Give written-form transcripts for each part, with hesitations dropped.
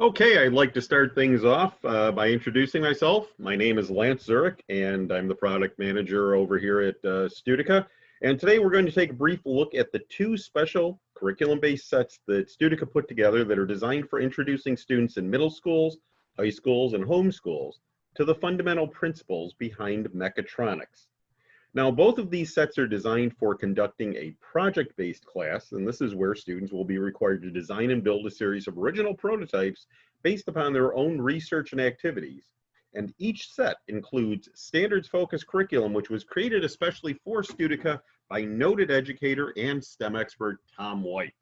Okay, I'd like to start things off by introducing myself. My name is Lance Zurich, and I'm the product manager over here at Studica. And today we're going to take a brief look at the two special curriculum-based sets that Studica put together that are designed for introducing students in middle schools, high schools, and homeschools to the fundamental principles behind mechatronics. Now, both of these sets are designed for conducting a project-based class, and this is where students will be required to design and build a series of original prototypes based upon their own research and activities. And each set includes standards-focused curriculum, which was created especially for Studica by noted educator and STEM expert Tom White.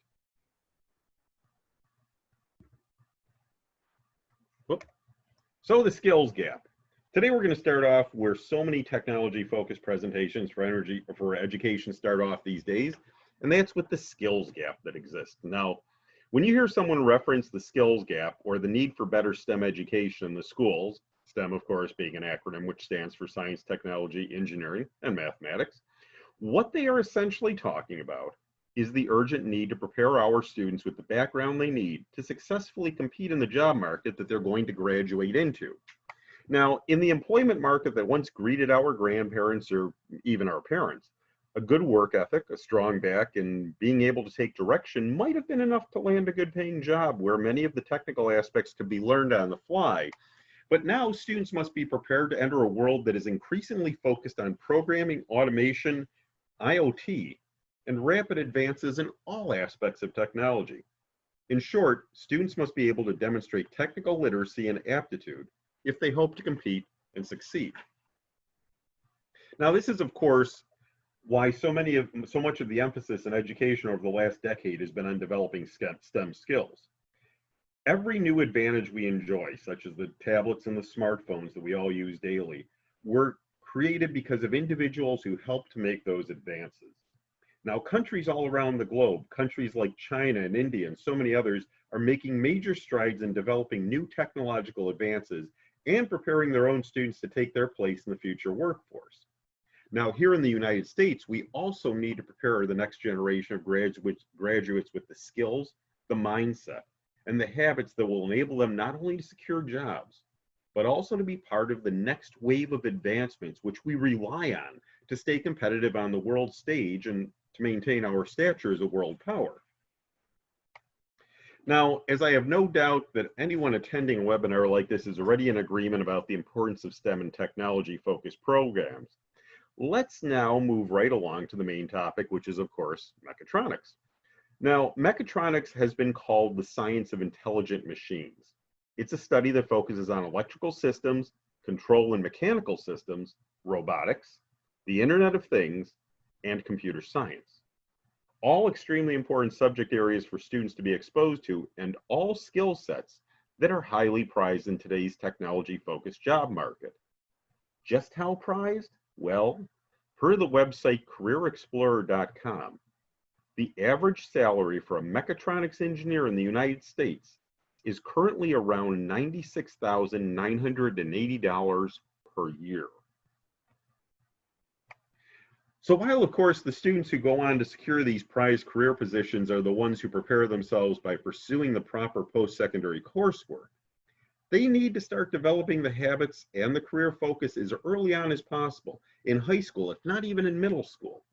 So the skills gap. Today we're going to start off where so many technology-focused presentations for education start off these days, and that's with the skills gap that exists. Now, when you hear someone reference the skills gap or the need for better STEM education in the schools, STEM of course being an acronym which stands for science, technology, engineering, and mathematics, what they are essentially talking about is the urgent need to prepare our students with the background they need to successfully compete in the job market that they're going to graduate into. Now, in the employment market that once greeted our grandparents or even our parents, a good work ethic, a strong back, and being able to take direction might have been enough to land a good paying job where many of the technical aspects could be learned on the fly. But now students must be prepared to enter a world that is increasingly focused on programming, automation, IoT, and rapid advances in all aspects of technology. In short, students must be able to demonstrate technical literacy and aptitude if they hope to compete and succeed. Now, this is, of course, why so much of the emphasis in education over the last decade has been on developing STEM skills. Every new advantage we enjoy, such as the tablets and the smartphones that we all use daily, were created because of individuals who helped to make those advances. Now, countries all around the globe, countries like China and India and so many others, are making major strides in developing new technological advances and preparing their own students to take their place in the future workforce. Now, here in the United States, we also need to prepare the next generation of graduates with the skills, the mindset, and the habits that will enable them not only to secure jobs, but also to be part of the next wave of advancements which we rely on to stay competitive on the world stage and to maintain our stature as a world power. Now, as I have no doubt that anyone attending a webinar like this is already in agreement about the importance of STEM and technology-focused programs, let's now move right along to the main topic, which is, of course, mechatronics. Now, mechatronics has been called the science of intelligent machines. It's a study that focuses on electrical systems, control and mechanical systems, robotics, the Internet of Things, and computer science. All extremely important subject areas for students to be exposed to, and all skill sets that are highly prized in today's technology-focused job market. Just how prized? Well, per the website careerexplorer.com, the average salary for a mechatronics engineer in the United States is currently around $96,980 per year. So while, of course, the students who go on to secure these prized career positions are the ones who prepare themselves by pursuing the proper post-secondary coursework, they need to start developing the habits and the career focus as early on as possible, in high school, if not even in middle school.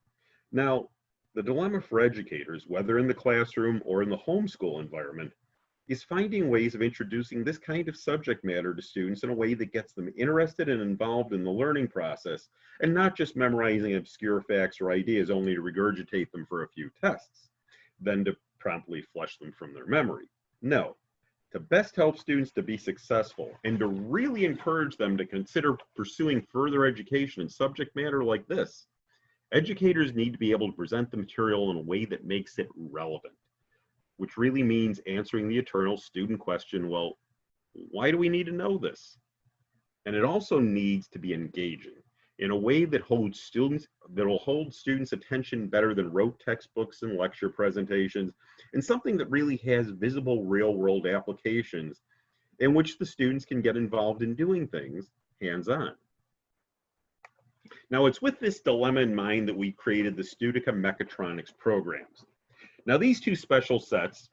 Now, the dilemma for educators, whether in the classroom or in the homeschool environment, is finding ways of introducing this kind of subject matter to students in a way that gets them interested and involved in the learning process, and not just memorizing obscure facts or ideas only to regurgitate them for a few tests, then to promptly flush them from their memory. No, to best help students to be successful and to really encourage them to consider pursuing further education in subject matter like this, educators need to be able to present the material in a way that makes it relevant, which really means answering the eternal student question, well, why do we need to know this? And it also needs to be engaging in a way that will hold students' attention better than rote textbooks and lecture presentations, and something that really has visible real-world applications in which the students can get involved in doing things hands-on. Now, it's with this dilemma in mind that we created the Studica Mechatronics programs. Now, these two special sets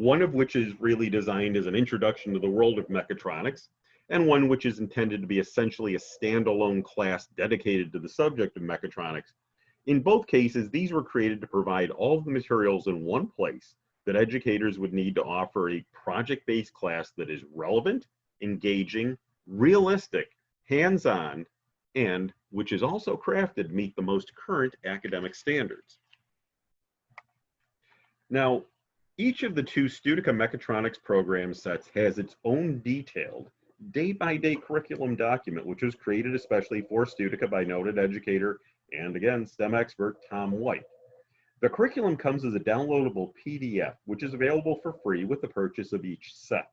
one of which is really designed as an introduction to the world of mechatronics, and one which is intended to be essentially a standalone class dedicated to the subject of mechatronics. In both cases, these were created to provide all of the materials in one place that educators would need to offer a project-based class that is relevant, engaging, realistic, hands-on, and which is also crafted to meet the most current academic standards. Now, each of the two Studica Mechatronics program sets has its own detailed, day-by-day curriculum document, which was created especially for Studica by noted educator and, again, STEM expert Tom White. The curriculum comes as a downloadable PDF, which is available for free with the purchase of each set.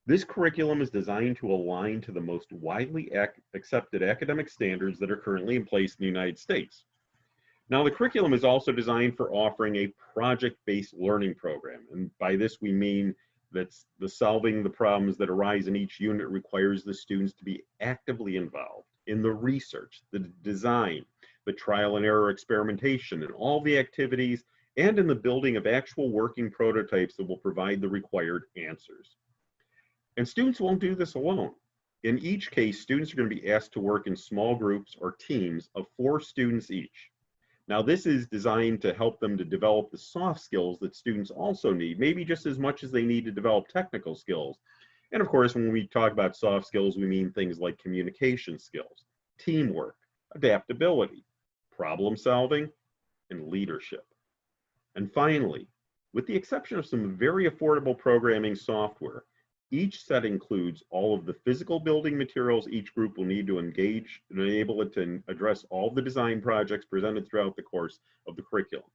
This curriculum is designed to align to the most widely accepted academic standards that are currently in place in the United States. Now, the curriculum is also designed for offering a project-based learning program. And by this, we mean that the solving the problems that arise in each unit requires the students to be actively involved in the research, the design, the trial and error experimentation, and all the activities, and in the building of actual working prototypes that will provide the required answers. And students won't do this alone. In each case, students are going to be asked to work in small groups or teams of 4 students each. Now, this is designed to help them to develop the soft skills that students also need, maybe just as much as they need to develop technical skills. And of course, when we talk about soft skills, we mean things like communication skills, teamwork, adaptability, problem solving, and leadership. And finally, with the exception of some very affordable programming software, each set includes all of the physical building materials each group will need to engage and enable it to address all the design projects presented throughout the course of the curriculum.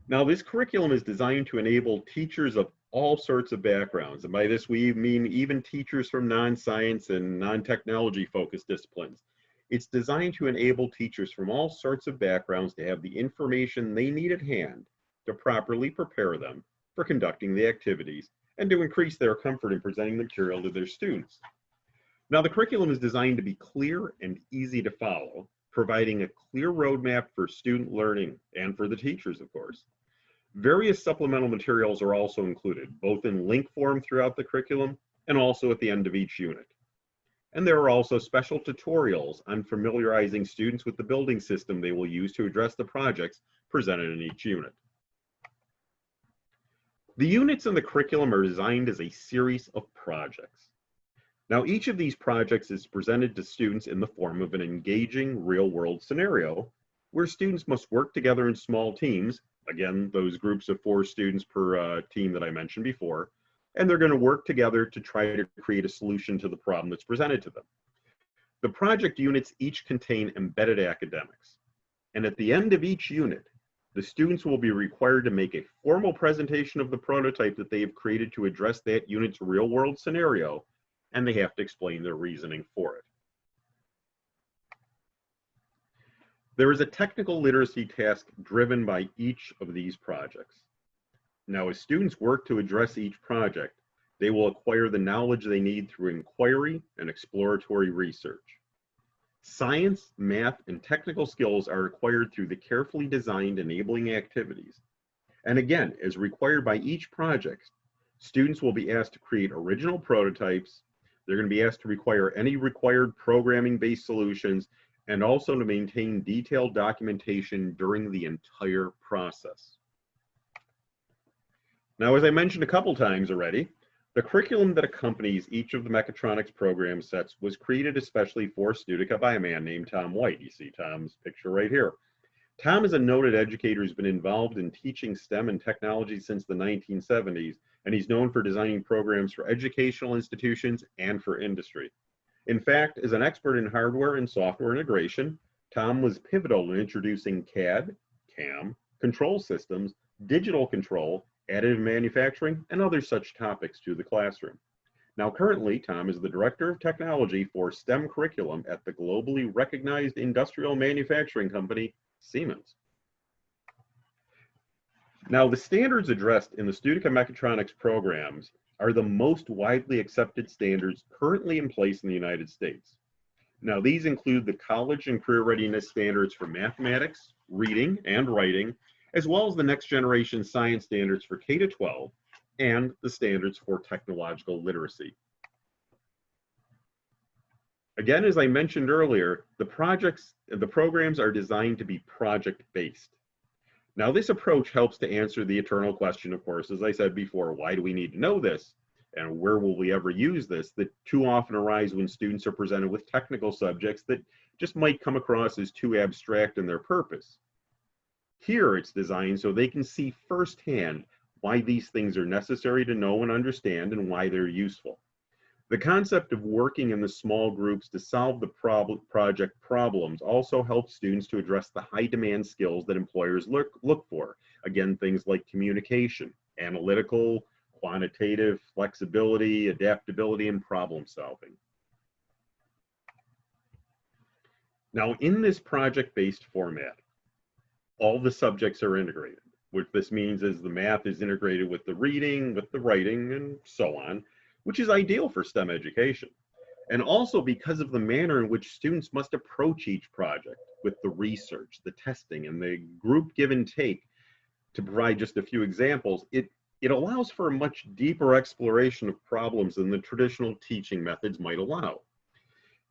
Now, this curriculum is designed to enable teachers of all sorts of backgrounds, and by this we mean even teachers from non-science and non-technology focused disciplines. It's designed to enable teachers from all sorts of backgrounds to have the information they need at hand to properly prepare them for conducting the activities and to increase their comfort in presenting the material to their students. Now, the curriculum is designed to be clear and easy to follow, providing a clear roadmap for student learning and for the teachers, of course. Various supplemental materials are also included, both in link form throughout the curriculum and also at the end of each unit. And there are also special tutorials on familiarizing students with the building system they will use to address the projects presented in each unit. The units in the curriculum are designed as a series of projects. Now, each of these projects is presented to students in the form of an engaging real-world scenario where students must work together in small teams, again, those groups of 4 students per team that I mentioned before, and they're going to work together to try to create a solution to the problem that's presented to them. The project units each contain embedded academics, and at the end of each unit, the students will be required to make a formal presentation of the prototype that they have created to address that unit's real-world scenario, and they have to explain their reasoning for it. There is a technical literacy task driven by each of these projects. Now, as students work to address each project, they will acquire the knowledge they need through inquiry and exploratory research. Science, math, and technical skills are acquired through the carefully designed enabling activities. And again, as required by each project, students will be asked to create original prototypes. They're going to be asked to require any required programming-based solutions and also to maintain detailed documentation during the entire process. Now, as I mentioned a couple times already, the curriculum that accompanies each of the Mechatronics program sets was created especially for Studica by a man named Tom White. You see Tom's picture right here. Tom is a noted educator who's been involved in teaching STEM and technology since the 1970s, and he's known for designing programs for educational institutions and for industry. In fact, as an expert in hardware and software integration, Tom was pivotal in introducing CAD, CAM, control systems, digital control, additive manufacturing, and other such topics to the classroom. Now, currently, Tom is the Director of Technology for STEM curriculum at the globally recognized industrial manufacturing company, Siemens. Now, the standards addressed in the Studica Mechatronics programs are the most widely accepted standards currently in place in the United States. Now, these include the college and career readiness standards for mathematics, reading, and writing, as well as the next generation science standards for K-12 and the standards for technological literacy. Again, as I mentioned earlier, the programs are designed to be project-based. Now, this approach helps to answer the eternal question, of course, as I said before, why do we need to know this? And where will we ever use this? That too often arise when students are presented with technical subjects that just might come across as too abstract in their purpose. Here, it's designed so they can see firsthand why these things are necessary to know and understand and why they're useful. The concept of working in the small groups to solve the project problems also helps students to address the high demand skills that employers look for. Again, things like communication, analytical, quantitative, flexibility, adaptability, and problem solving. Now, in this project-based format, all the subjects are integrated. What this means is the math is integrated with the reading, with the writing, and so on, which is ideal for STEM education. And also because of the manner in which students must approach each project with the research, the testing, and the group give and take. To provide just a few examples, it allows for a much deeper exploration of problems than the traditional teaching methods might allow.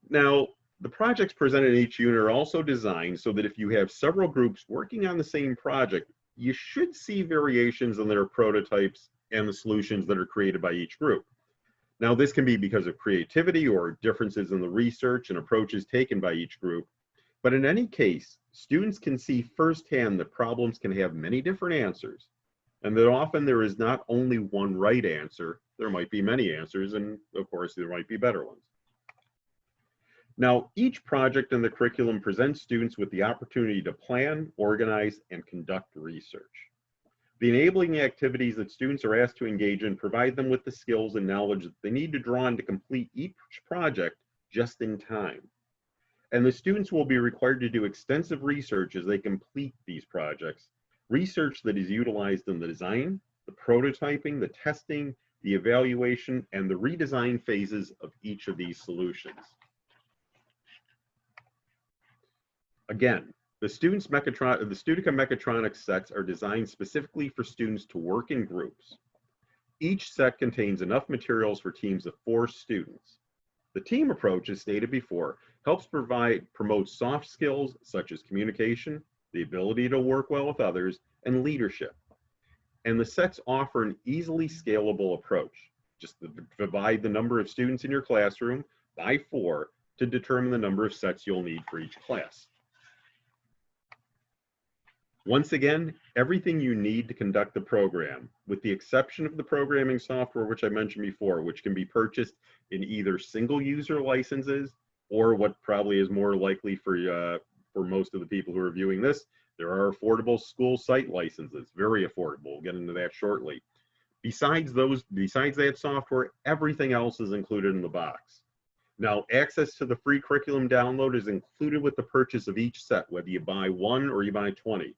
Now, the projects presented in each unit are also designed so that if you have several groups working on the same project, you should see variations in their prototypes and the solutions that are created by each group. Now, this can be because of creativity or differences in the research and approaches taken by each group, but in any case, students can see firsthand that problems can have many different answers, and that often there is not only one right answer, there might be many answers, and of course, there might be better ones. Now, each project in the curriculum presents students with the opportunity to plan, organize, and conduct research. The enabling activities that students are asked to engage in provide them with the skills and knowledge that they need to draw on to complete each project just in time. And the students will be required to do extensive research as they complete these projects, research that is utilized in the design, the prototyping, the testing, the evaluation, and the redesign phases of each of these solutions. Again, the Studica Mechatronics sets are designed specifically for students to work in groups. Each set contains enough materials for teams of 4 students. The team approach, as stated before, helps promote soft skills such as communication, the ability to work well with others, and leadership. And the sets offer an easily scalable approach. Just divide the number of students in your classroom by 4 to determine the number of sets you'll need for each class. Once again, everything you need to conduct the program, with the exception of the programming software, which I mentioned before, which can be purchased in either single user licenses or what probably is more likely for most of the people who are viewing this, there are affordable school site licenses, very affordable. We'll get into that shortly. Besides that software, everything else is included in the box. Now, access to the free curriculum download is included with the purchase of each set, whether you buy 1 or you buy 20.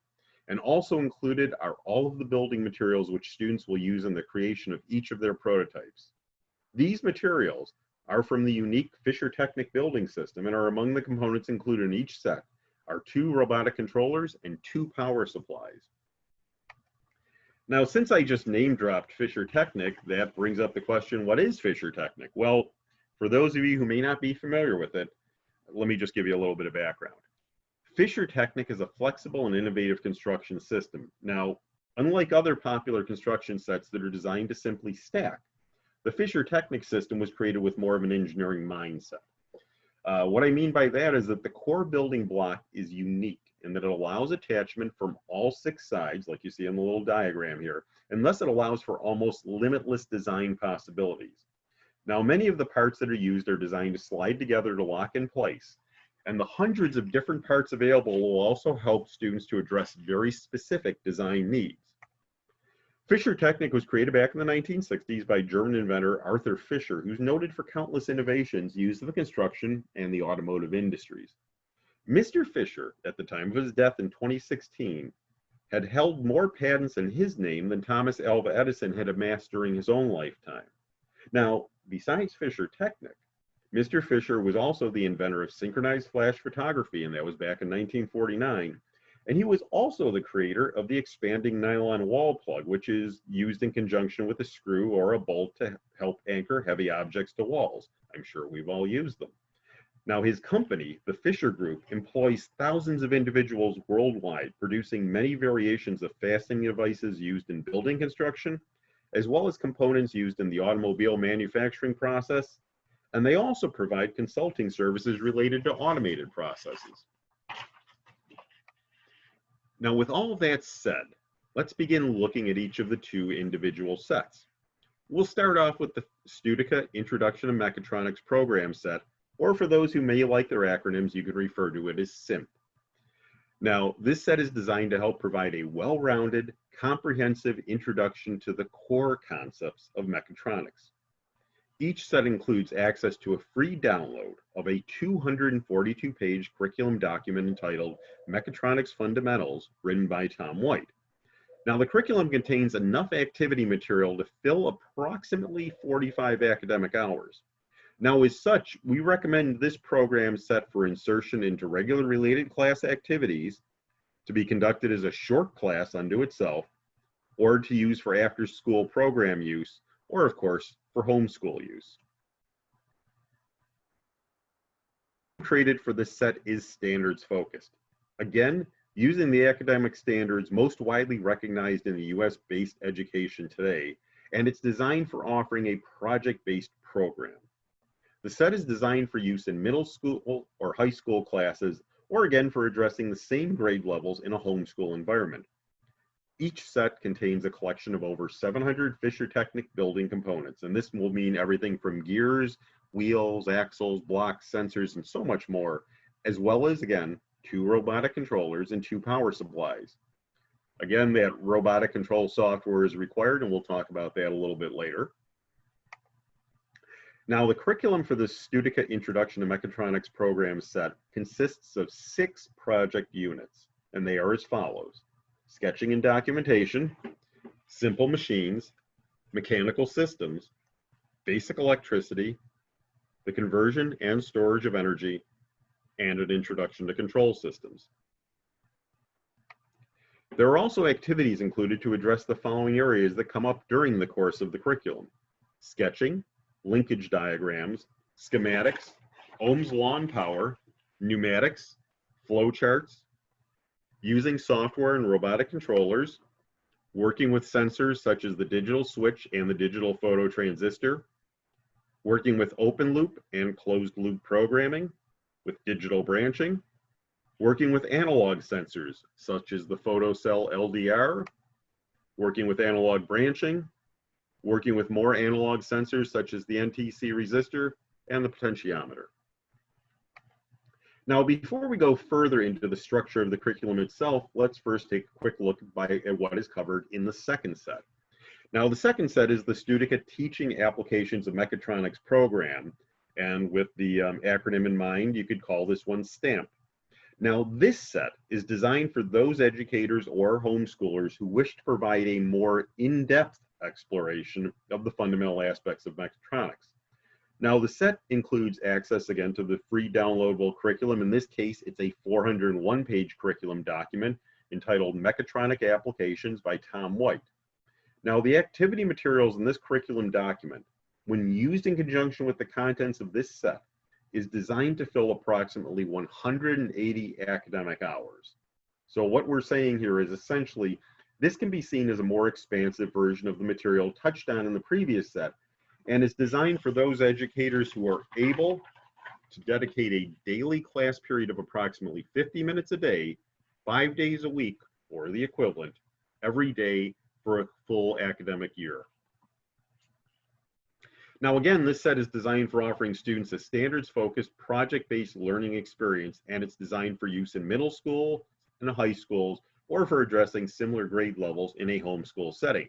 And also included are all of the building materials which students will use in the creation of each of their prototypes. These materials are from the unique Fisher-Technic building system and are among the components included in each set are 2 robotic controllers and 2 power supplies. Now, since I just name-dropped Fisher-Technic, that brings up the question, what is Fisher-Technic? Well, for those of you who may not be familiar with it, let me just give you a little bit of background. Fisher-Technic is a flexible and innovative construction system. Now, unlike other popular construction sets that are designed to simply stack, the Fisher-Technic system was created with more of an engineering mindset. What I mean by that is that the core building block is unique in that it allows attachment from all 6 sides, like you see in the little diagram here, and thus it allows for almost limitless design possibilities. Now, many of the parts that are used are designed to slide together to lock in place, and the hundreds of different parts available will also help students to address very specific design needs. Fisher-Technic was created back in the 1960s by German inventor Arthur Fisher, who's noted for countless innovations used in the construction and the automotive industries. Mr. Fisher, at the time of his death in 2016, had held more patents in his name than Thomas Alva Edison had amassed during his own lifetime. Now, besides Fisher-Technic, Mr. Fisher was also the inventor of synchronized flash photography, and that was back in 1949, And he was also the creator of the expanding nylon wall plug, which is used in conjunction with a screw or a bolt to help anchor heavy objects to walls. I'm sure we've all used them. Now, his company, the Fisher Group, employs thousands of individuals worldwide, producing many variations of fastening devices used in building construction, as well as components used in the automobile manufacturing process. And they also provide consulting services related to automated processes. Now, with all that said, let's begin looking at each of the two individual sets. We'll start off with the Studica Introduction to Mechatronics Program set, or for those who may like their acronyms, you could refer to it as SIMP. Now, this set is designed to help provide a well-rounded, comprehensive introduction to the core concepts of mechatronics. Each set includes access to a free download of a 242-page curriculum document entitled Mechatronics Fundamentals, written by Tom White. Now, the curriculum contains enough activity material to fill approximately 45 academic hours. Now, as such, we recommend this program set for insertion into regular related class activities, to be conducted as a short class unto itself, or to use for after-school program use, or of course, for homeschool use. Created for this set is standards focused. Again, using the academic standards most widely recognized in the US-based education today, and it's designed for offering a project-based program. The set is designed for use in middle school or high school classes, or again for addressing the same grade levels in a homeschool environment. Each set contains a collection of over 700 Fisher Technic building components, and this will mean everything from gears, wheels, axles, blocks, sensors, and so much more, as well as, again, 2 robotic controllers and 2 power supplies. Again, that robotic control software is required, and we'll talk about that a little bit later. Now, the curriculum for the Studica Introduction to Mechatronics Program set consists of 6 project units, and they are as follows: sketching and documentation, simple machines, mechanical systems, basic electricity, the conversion and storage of energy, and an introduction to control systems. There are also activities included to address the following areas that come up during the course of the curriculum: sketching, linkage diagrams, schematics, Ohm's law and power, pneumatics, flow charts, using software and robotic controllers, working with sensors such as the digital switch and the digital photo transistor, working with open loop and closed loop programming, with digital branching, working with analog sensors such as the photocell LDR, working with analog branching, working with more analog sensors such as the NTC resistor and the potentiometer. Now, before we go further into the structure of the curriculum itself, let's first take a quick look at what is covered in the second set. Now, the second set is the Studica Teaching Applications of Mechatronics Program, and with the acronym in mind, you could call this one STAMP. Now, this set is designed for those educators or homeschoolers who wish to provide a more in-depth exploration of the fundamental aspects of mechatronics. Now, the set includes access again to the free downloadable curriculum. In this case, it's a 401-page curriculum document entitled Mechatronic Applications by Tom White. Now, the activity materials in this curriculum document, when used in conjunction with the contents of this set, is designed to fill approximately 180 academic hours. So what we're saying here is essentially, this can be seen as a more expansive version of the material touched on in the previous set, and is designed for those educators who are able to dedicate a daily class period of approximately 50 minutes a day, 5 days a week, or the equivalent, every day for a full academic year. Now, again, this set is designed for offering students a standards-focused, project-based learning experience, and it's designed for use in middle school and high schools, or for addressing similar grade levels in a homeschool setting.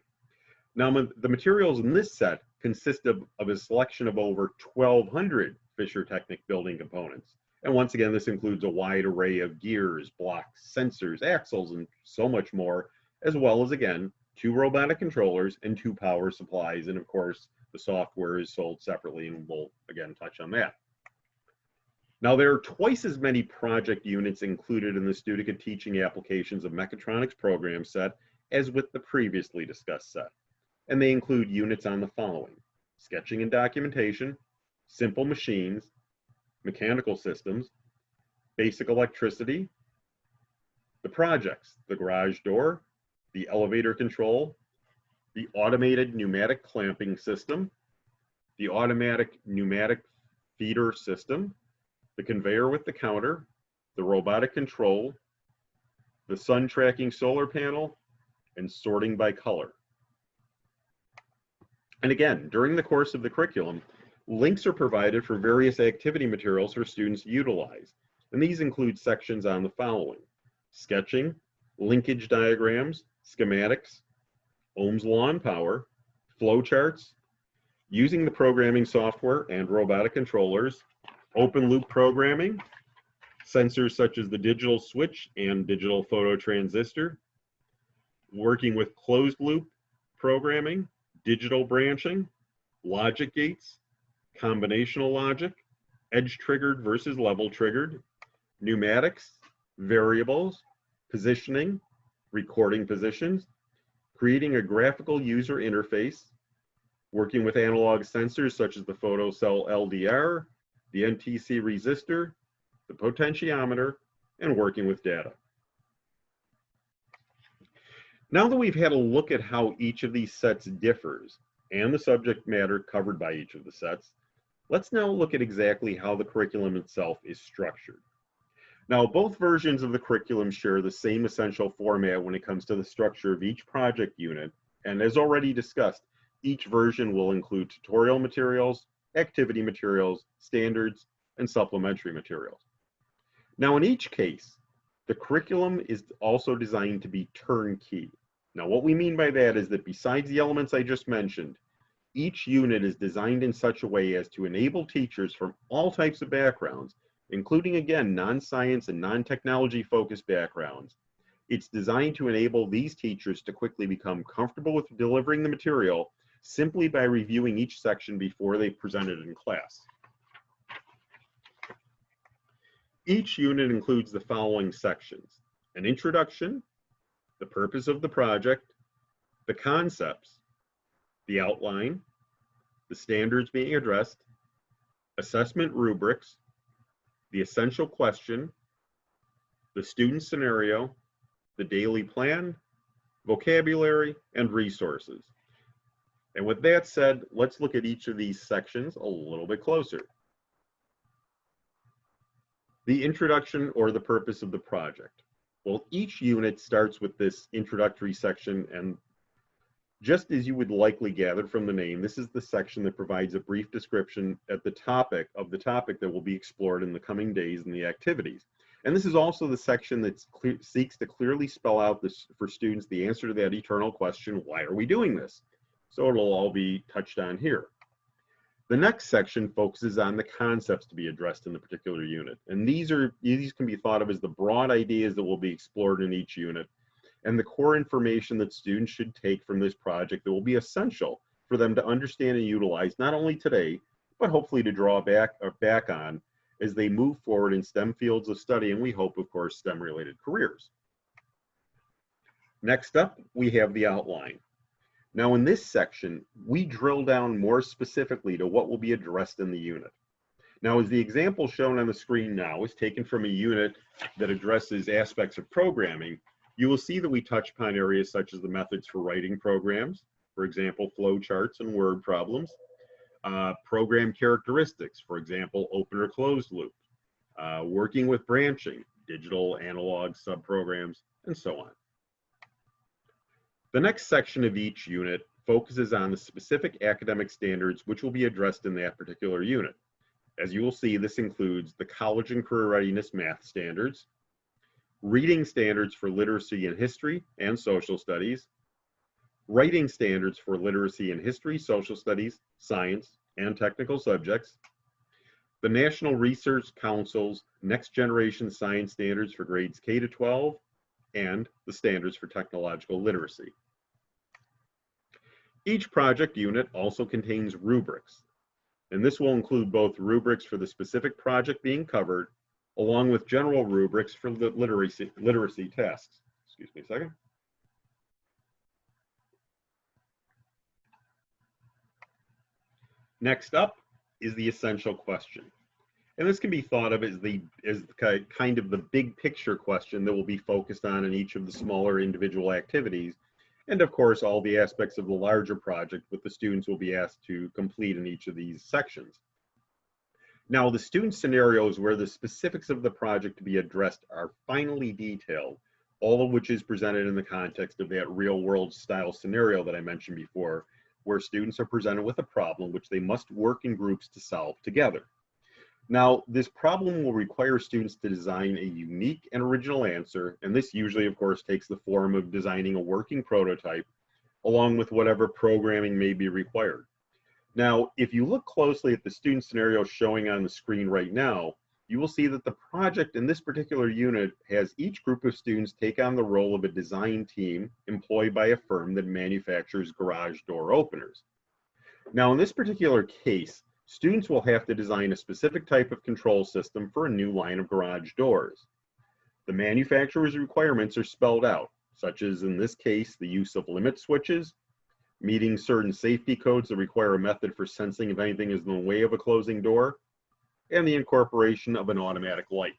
Now, the materials in this set consist of a selection of over 1,200 Fisher Technic building components. And once again, this includes a wide array of gears, blocks, sensors, axles, and so much more, as well as, again, 2 robotic controllers and 2 power supplies. And of course, the software is sold separately, and we'll again touch on that. Now, there are twice as many project units included in the Studica teaching applications of Mechatronics program set as with the previously discussed set. And they include units on the following: sketching and documentation, simple machines, mechanical systems, basic electricity, the projects, the garage door, the elevator control, the automated pneumatic clamping system, the automatic pneumatic feeder system, the conveyor with the counter, the robotic control, the sun tracking solar panel, and sorting by color. And again, during the course of the curriculum, links are provided for various activity materials for students to utilize. And these include sections on the following: sketching, linkage diagrams, schematics, Ohm's law and power, flowcharts, using the programming software and robotic controllers, open loop programming, sensors such as the digital switch and digital phototransistor, working with closed loop programming, digital branching, logic gates, combinational logic, edge triggered versus level triggered, pneumatics, variables, positioning, recording positions, creating a graphical user interface, working with analog sensors such as the photocell LDR, the NTC resistor, the potentiometer, and working with data. Now that we've had a look at how each of these sets differs and the subject matter covered by each of the sets, let's now look at exactly how the curriculum itself is structured. Now, both versions of the curriculum share the same essential format when it comes to the structure of each project unit, and as already discussed, each version will include tutorial materials, activity materials, standards, and supplementary materials. Now, in each case, the curriculum is also designed to be turnkey. Now, what we mean by that is that besides the elements I just mentioned, each unit is designed in such a way as to enable teachers from all types of backgrounds, including, again, non-science and non-technology focused backgrounds. It's designed to enable these teachers to quickly become comfortable with delivering the material simply by reviewing each section before they present it in class. Each unit includes the following sections: an introduction, the purpose of the project, the concepts, the outline, the standards being addressed, assessment rubrics, the essential question, the student scenario, the daily plan, vocabulary, and resources. And with that said, let's look at each of these sections a little bit closer. The introduction, or the purpose of the project. Well, each unit starts with this introductory section, and just as you would likely gather from the name, this is the section that provides a brief description at the topic that will be explored in the coming days in the activities. And this is also the section that seeks to clearly spell out this for students the answer to that eternal question: why are we doing this? So it'll all be touched on here. The next section focuses on the concepts to be addressed in the particular unit. And these can be thought of as the broad ideas that will be explored in each unit, and the core information that students should take from this project that will be essential for them to understand and utilize not only today, but hopefully to draw back on as they move forward in STEM fields of study, and we hope, of course, STEM-related careers. Next up, we have the outline. Now, in this section, we drill down more specifically to what will be addressed in the unit. Now, as the example shown on the screen now is taken from a unit that addresses aspects of programming, you will see that we touch upon areas such as the methods for writing programs, for example, flowcharts and word problems, program characteristics, for example, open or closed loop, working with branching, digital, analog, subprograms, and so on. The next section of each unit focuses on the specific academic standards which will be addressed in that particular unit. As you will see, this includes the college and career readiness math standards, reading standards for literacy in history and social studies, writing standards for literacy in history, social studies, science, and technical subjects, the National Research Council's Next Generation Science Standards for grades K to 12, and the standards for technological literacy. Each project unit also contains rubrics. And this will include both rubrics for the specific project being covered, along with general rubrics for the literacy tasks. Excuse me a second. Next up is the essential question. And this can be thought of as kind of the big picture question that will be focused on in each of the smaller individual activities. And of course, all the aspects of the larger project that the students will be asked to complete in each of these sections. Now, the student scenarios where the specifics of the project to be addressed are finally detailed, all of which is presented in the context of that real world style scenario that I mentioned before, where students are presented with a problem which they must work in groups to solve together. Now, this problem will require students to design a unique and original answer, and this usually, of course, takes the form of designing a working prototype, along with whatever programming may be required. Now, if you look closely at the student scenario showing on the screen right now, you will see that the project in this particular unit has each group of students take on the role of a design team employed by a firm that manufactures garage door openers. Now, in this particular case, students will have to design a specific type of control system for a new line of garage doors. The manufacturer's requirements are spelled out, such as in this case, the use of limit switches, meeting certain safety codes that require a method for sensing if anything is in the way of a closing door, and the incorporation of an automatic light.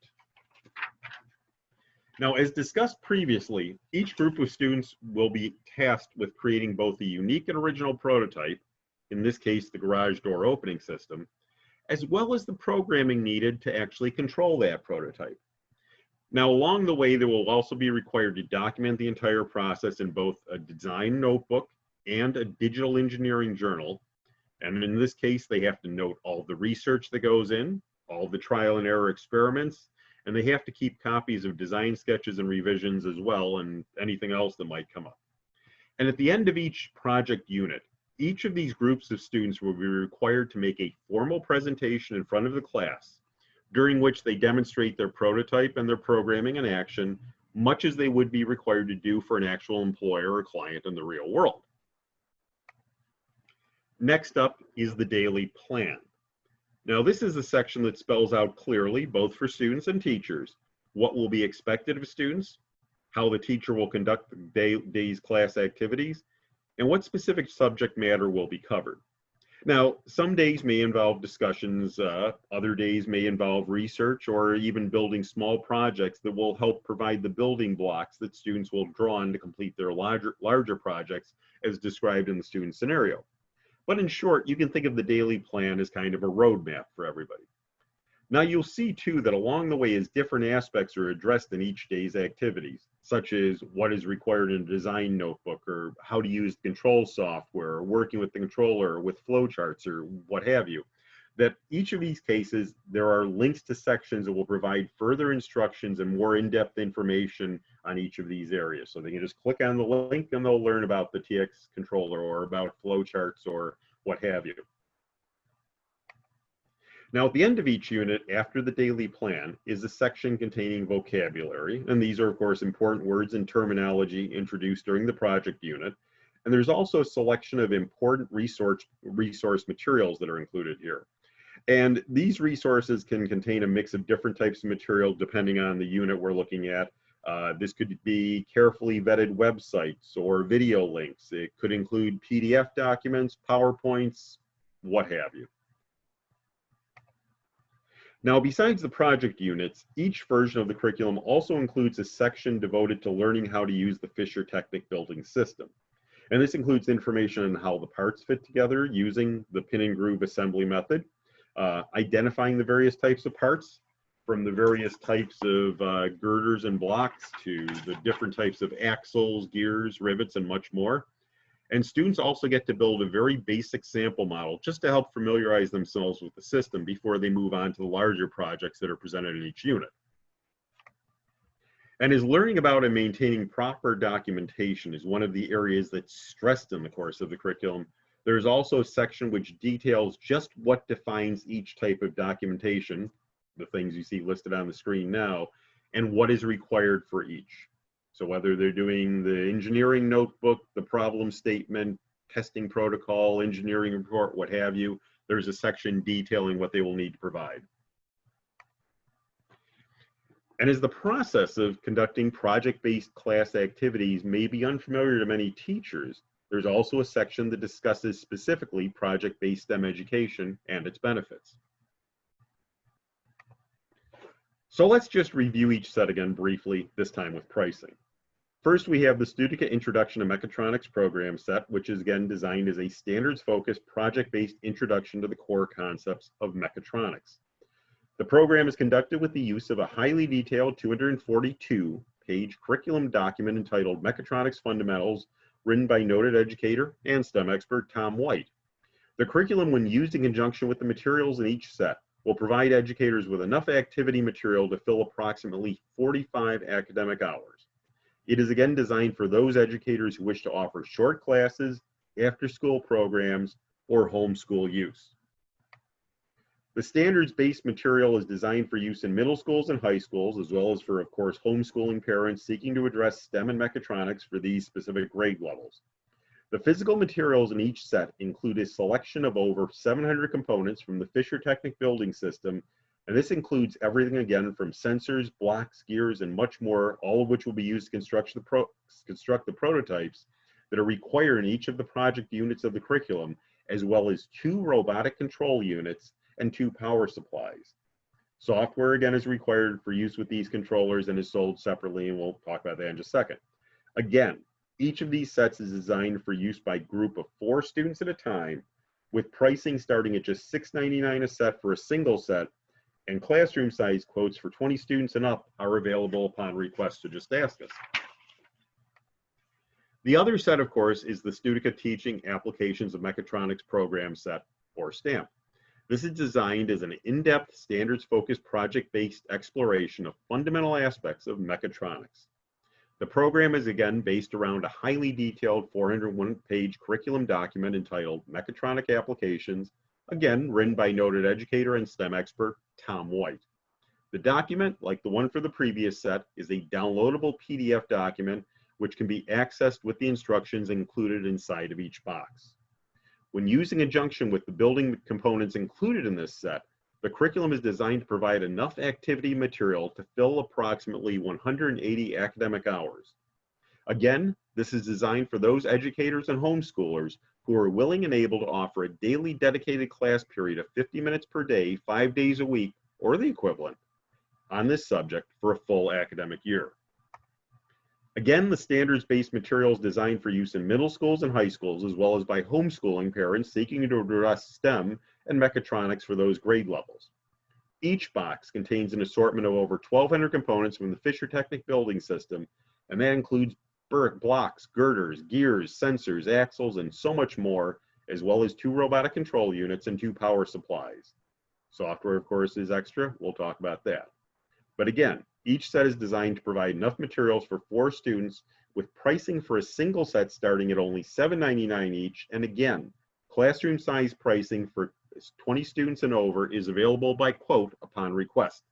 Now, as discussed previously, each group of students will be tasked with creating both a unique and original prototype, in this case, the garage door opening system, as well as the programming needed to actually control that prototype. Now, along the way, they will also be required to document the entire process in both a design notebook and a digital engineering journal. And in this case, they have to note all the research that goes in, all the trial and error experiments, and they have to keep copies of design sketches and revisions as well, and anything else that might come up. And at the end of each project unit, each of these groups of students will be required to make a formal presentation in front of the class, during which they demonstrate their prototype and their programming in action, much as they would be required to do for an actual employer or client in the real world. Next up is the daily plan. Now, this is a section that spells out clearly, both for students and teachers, what will be expected of students, how the teacher will conduct the day's class activities, and what specific subject matter will be covered. Now, some days may involve discussions, other days may involve research, or even building small projects that will help provide the building blocks that students will draw on to complete their larger projects as described in the student scenario. But in short, you can think of the daily plan as kind of a roadmap for everybody. Now, you'll see too that along the way as different aspects are addressed in each day's activities, such as what is required in a design notebook, or how to use control software, or working with the controller, or with flowcharts, or what have you, that each of these cases, there are links to sections that will provide further instructions and more in-depth information on each of these areas. So they can just click on the link and they'll learn about the TX controller or about flowcharts or what have you. Now, at the end of each unit, after the daily plan, is a section containing vocabulary, and these are, of course, important words and terminology introduced during the project unit. And there's also a selection of important resource materials that are included here. And these resources can contain a mix of different types of material depending on the unit we're looking at. This could be carefully vetted websites or video links. It could include PDF documents, PowerPoints, what have you. Now, besides the project units, each version of the curriculum also includes a section devoted to learning how to use the Fisher Technic building system. And this includes information on how the parts fit together using the pin and groove assembly method, identifying the various types of parts, from the various types of girders and blocks to the different types of axles, gears, rivets, and much more. And students also get to build a very basic sample model just to help familiarize themselves with the system before they move on to the larger projects that are presented in each unit. And as learning about and maintaining proper documentation is one of the areas that's stressed in the course of the curriculum, there's also a section which details just what defines each type of documentation, the things you see listed on the screen now, and what is required for each. So whether they're doing the engineering notebook, the problem statement, testing protocol, engineering report, what have you, there's a section detailing what they will need to provide. And as the process of conducting project-based class activities may be unfamiliar to many teachers, there's also a section that discusses specifically project-based STEM education and its benefits. So let's just review each set again briefly, this time with pricing. First, we have the Studica Introduction to Mechatronics Program set, which is again designed as a standards-focused, project-based introduction to the core concepts of mechatronics. The program is conducted with the use of a highly detailed 242-page curriculum document entitled Mechatronics Fundamentals, written by noted educator and STEM expert Tom White. The curriculum, when used in conjunction with the materials in each set, will provide educators with enough activity material to fill approximately 45 academic hours. It is again designed for those educators who wish to offer short classes, after-school programs, or homeschool use. The standards-based material is designed for use in middle schools and high schools, as well as for, of course, homeschooling parents seeking to address STEM and mechatronics for these specific grade levels. The physical materials in each set include a selection of over 700 components from the Fisher Technic building system, and this includes everything again from sensors, blocks, gears, and much more, all of which will be used to construct the prototypes that are required in each of the project units of the curriculum, as well as 2 robotic control units and 2 power supplies. Software again is required for use with these controllers and is sold separately, and we'll talk about that in just a second. Again, each of these sets is designed for use by a group of 4 students at a time, with pricing starting at just $6.99 a set for a single set, and classroom size quotes for 20 students and up are available upon request, so just ask us. The other set, of course, is the Studica Teaching Applications of Mechatronics Program set, or STAMP. This is designed as an in-depth, standards-focused, project-based exploration of fundamental aspects of mechatronics. The program is again based around a highly detailed 401-page curriculum document entitled Mechatronic Applications, again written by noted educator and STEM expert Tom White. The document, like the one for the previous set, is a downloadable PDF document which can be accessed with the instructions included inside of each box. When used in conjunction with the building components included in this set, the curriculum is designed to provide enough activity material to fill approximately 180 academic hours. Again, this is designed for those educators and homeschoolers who are willing and able to offer a daily dedicated class period of 50 minutes per day, 5 days a week, or the equivalent, on this subject for a full academic year. Again, the standards-based material is designed for use in middle schools and high schools, as well as by homeschooling parents seeking to address STEM and mechatronics for those grade levels. Each box contains an assortment of over 1,200 components from the Fisher Technic building system, and that includes blocks, girders, gears, sensors, axles, and so much more, as well as 2 robotic control units and 2 power supplies. Software, of course, is extra. We'll talk about that. But again, each set is designed to provide enough materials for 4 students, with pricing for a single set starting at only $7.99 each. And again, classroom size pricing for 20 students and over is available by quote upon request.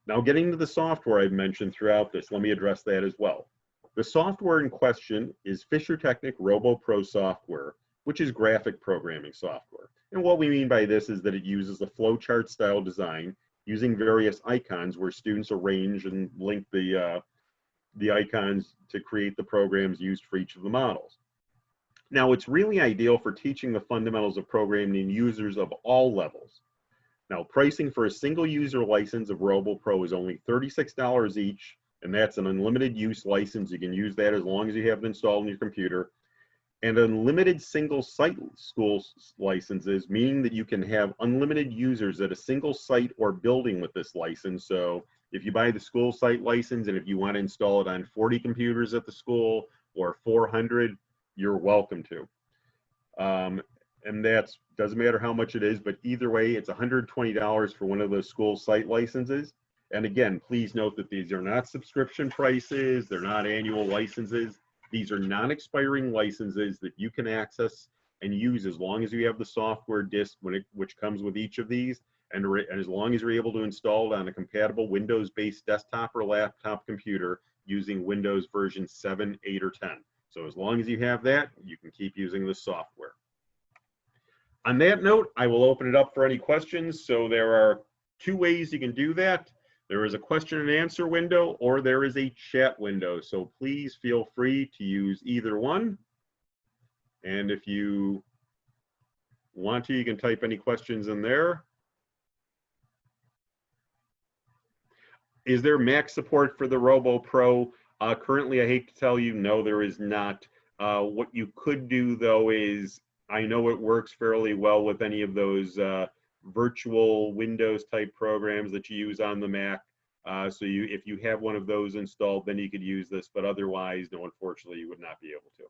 Now, getting to the software I've mentioned throughout this, let me address that as well. The software in question is Fisher Technic RoboPro software, which is graphic programming software. And what we mean by this is that it uses a flowchart style design using various icons where students arrange and link the icons to create the programs used for each of the models. Now, it's really ideal for teaching the fundamentals of programming users of all levels. Now, pricing for a single user license of RoboPro is only $36 each, and that's an unlimited use license. You can use that as long as you have it installed on your computer. And unlimited single site school licenses, meaning that you can have unlimited users at a single site or building with this license. So if you buy the school site license and if you want to install it on 40 computers at the school or 400, you're welcome to. And that doesn't matter how much it is, but either way, it's $120 for one of those school site licenses. And again, please note that these are not subscription prices. They're not annual licenses. These are non-expiring licenses that you can access and use as long as you have the software disk which comes with each of these, and as long as you're able to install it on a compatible Windows-based desktop or laptop computer using Windows version 7, 8, or 10. So as long as you have that, you can keep using the software. On that note, I will open it up for any questions. So there are two ways you can do that. There is a question and answer window, or there is a chat window. So please feel free to use either one. And if you want to, you can type any questions in there. Is there Mac support for the Robo Pro? Currently, I hate to tell you, no, there is not. What you could do, though, is I know it works fairly well with any of those virtual Windows type programs that you use on the Mac. So if you have one of those installed, then you could use this, but otherwise, no, unfortunately, you would not be able to.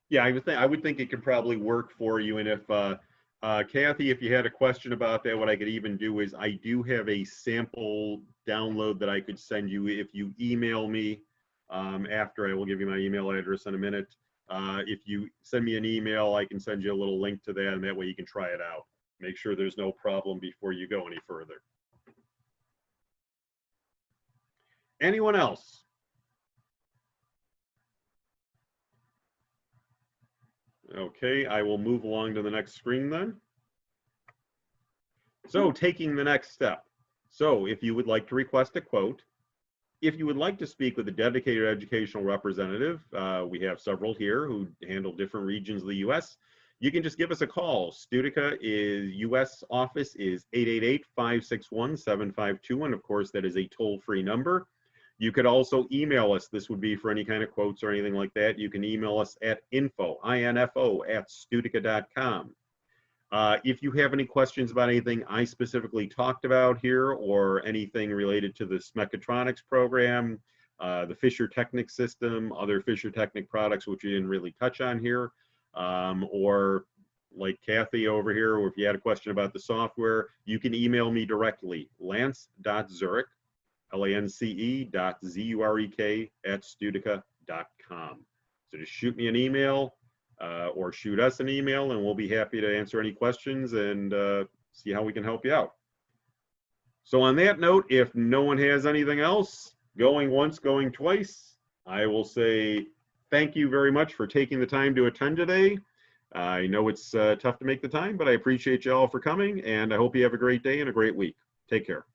Yeah, I would think it could probably work for you. And if Kathy, if you had a question about that, what I could even do is I do have a sample download that I could send you if you email me. After I will give you my email address in a minute. If you send me an email, I can send you a little link to that, and that way you can try it out. Make sure there's no problem before you go any further. Anyone else? Okay, I will move along to the next screen then. So taking the next step. So if you would like to request a quote, if you would like to speak with a dedicated educational representative, we have several here who handle different regions of the U.S. You can just give us a call. Studica is U.S. office is 888-561-7521. Of course, that is a toll-free number. You could also email us. This would be for any kind of quotes or anything like that. You can email us at info@studica.com. If you have any questions about anything I specifically talked about here, or anything related to this Mechatronics program, the Fisher Technic system, other Fisher Technic products which we didn't really touch on here, or like Kathy over here, or if you had a question about the software, you can email me directly, lance.zurek, lance.zurek@studica.com. So just shoot me an email, or shoot us an email, and we'll be happy to answer any questions and see how we can help you out. So on that note, if no one has anything else, going once, going twice, I will say thank you very much for taking the time to attend today. I know it's tough to make the time, but I appreciate you all for coming, and I hope you have a great day and a great week. Take care.